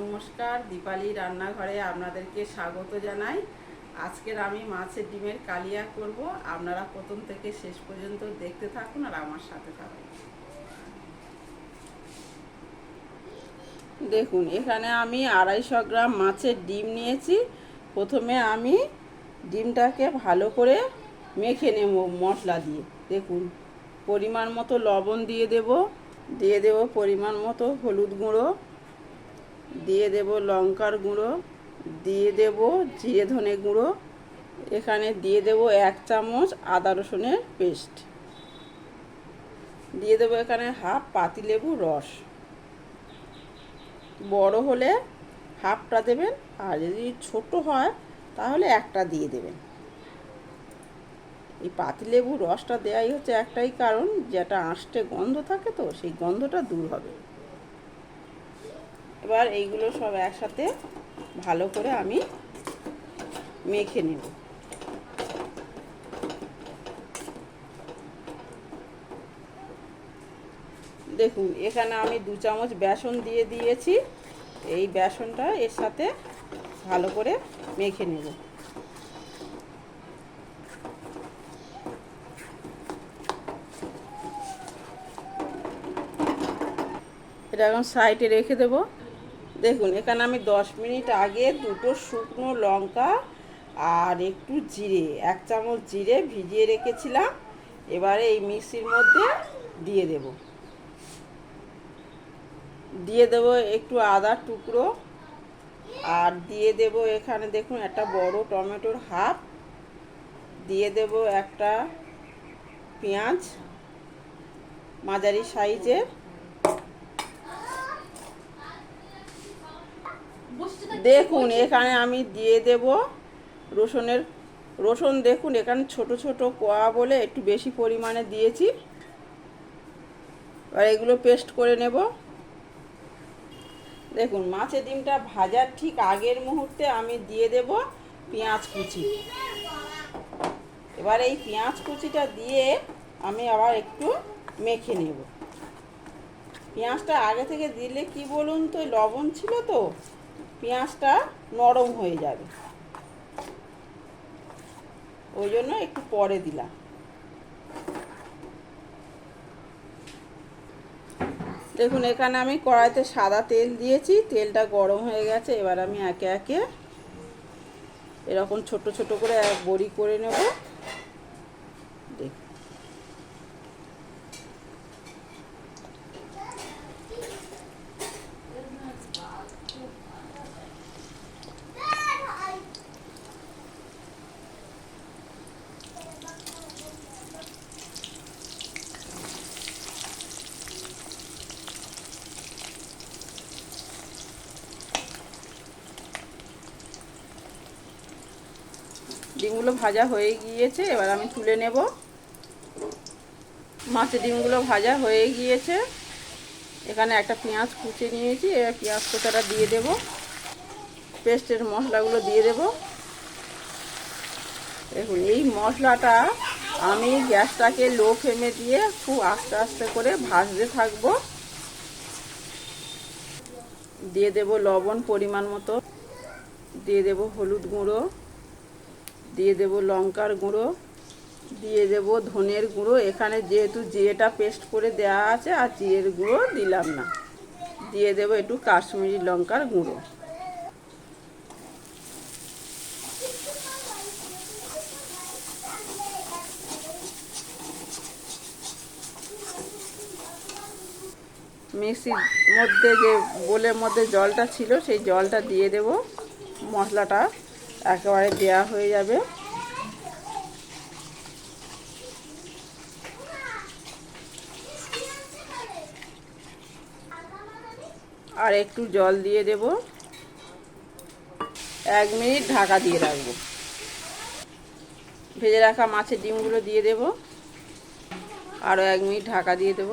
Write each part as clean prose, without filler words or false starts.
নমস্কার, দীপালি রান্নাঘরে আপনাদেরকে স্বাগত জানাই। আজকের আমি মাছের ডিমের কালিয়া করব। আপনারা প্রথম থেকে শেষ পর্যন্ত দেখতে থাকুন আর আমার সাথে থাকুন। দেখুন, এখানে আমি 250 গ্রাম মাছের ডিম নিয়েছি। প্রথমে আমি ডিমটাকে ভালো করে মেখে নেব মশলা দিয়ে। দেখুন, পরিমাণ মতো লবণ দিয়ে দেব পরিমাণ মতো হলুদ গুঁড়ো, দিয়ে দেব লঙ্কার গুঁড়ো, দিয়ে দেব জিরে ধনে গুঁড়ো, এখানে দিয়ে দেব 1 চামচ আদা রসুনের পেস্ট, দিয়ে দেব এখানে হাফ পাতিলেবুর রস। বড় হলে হাফটা দেবেন, আর যদি ছোট হয় তাহলে একটা দিয়ে দেবেন। এই পাতিলেবুর রসটা দেওয়াই হচ্ছে একটাই কারণ, যেটা আঁশটে গন্ধ থাকে তো সেই গন্ধটা দূর হবে। এবার এইগুলো সব একসাথে ভালো করে আমি মেখে নেব। দেখুন, এখানে আমি 2 চামচ বেসন দিয়ে দিয়েছি। এই বেসনটা এর সাথে ভালো করে মেখে নেব। এটা এখন সাইডে রেখে দেব। দেখুন, এখানে আমি 10 মিনিট আগে 2টো শুকনো লঙ্কা আর একটু জিরে, 1 চামচ জিরে ভিজিয়ে রেখেছিলাম। এবারে এই মিক্সির মধ্যে দিয়ে দেব একটু আদার টুকরো, আর দিয়ে দেব এখানে দেখুন একটা বড় টমেটোর হাফ, দিয়ে দেব একটা পেঁয়াজ মাঝারি সাইজের, দেখুন এখানে আমি দিয়ে দেব রসুন। দেখুন এখানে ছোট ছোট কোয়া বলে একটু বেশি পরিমাণে দিয়েছি। আর এগুলো পেস্ট করে নেব। দেখুন, মাছের ডিমটা ভাজার ঠিক আগের মুহূর্তে আমি দিয়ে দেব পেঁয়াজ কুচি। এবার এই পেঁয়াজ কুচিটা দিয়ে আমি আবার একটু মেখে নেব। পেঁয়াজটা আগে থেকে দিলে কি বলুন তো, লবণ ছিল তো পেঁয়াজটা নরম হয়ে যাবে, ওই জন্য একটু পরে দিলাম। দেখুন, এখানে আমি কড়াইতে সাদা তেল দিয়েছি, তেলটা গরম হয়ে গেছে। এবার আমি একে একে এরকম ছোট ছোট করে বড়ি করে নেব। দেখুন, ডিমগুলো ভাজা হয়ে গিয়েছে, এবার আমি তুলে নেব। মাছের ডিমগুলো ভাজা হয়ে গিয়েছে। এখানে একটা পেঁয়াজ কুচে নিয়েছি, এবার পেঁয়াজ কোচাটা দিয়ে দেব, পেস্টের মশলাগুলো দিয়ে দেব। দেখুন, এই মশলাটা আমি গ্যাসটাকে লো ফ্লেমে দিয়ে খুব আস্তে আস্তে করে ভাজতে থাকবো। দিয়ে দেব লবণ পরিমাণ মতো, দিয়ে দেব হলুদ গুঁড়ো, দিয়ে দেব লঙ্কার গুঁড়ো, দিয়ে দেব ধনের গুঁড়ো। এখানে যেহেতু জিরেটা পেস্ট করে দেওয়া আছে আর জিরের গুঁড়ো দিলাম না, দিয়ে দেব একটু কাশ্মীরি লঙ্কার গুঁড়ো। মিক্সির মধ্যে যে বোলের মধ্যে জলটা ছিল সেই জলটা দিয়ে দেব। মশলাটা একেবারে দেয়া হয়ে যাবে। আর একটু জল দিয়ে দেব। 1 মিনিট ঢাকা দিয়ে রাখবো। ভেজে রাখা মাছের ডিমগুলো দিয়ে দেব। আরও 1 মিনিট ঢাকা দিয়ে দেব।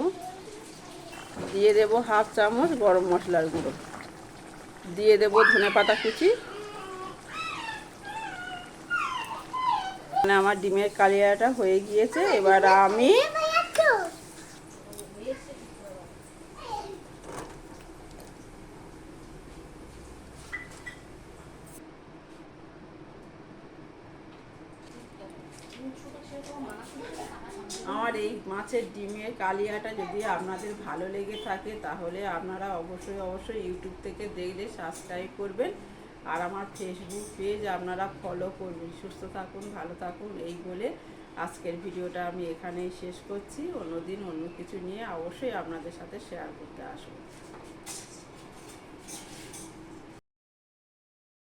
দিয়ে দেব হাফ চামচ গরম মশলার গুঁড়ো, দিয়ে দেব ধনেপাতা কুচি। আমার ডিমের কালিয়াটা হয়ে গিয়েছে। এবার আমি আমার এই মাছের ডিমের কালিয়াটা যদি আপনাদের ভালো লেগে থাকে তাহলে আপনারা অবশ্যই ইউটিউব থেকে দেখলে সাবস্ক্রাইব করবেন, আর আমার ফেসবুক পেজ আপনারা ফলো করবেন। সুস্থ থাকুন, ভালো থাকুন, এই বলে আজকের ভিডিওটা আমি এখানেই শেষ করছি। অন্যদিন অন্য কিছু নিয়ে অবশ্যই আপনাদের সাথে শেয়ার করতে আসবো।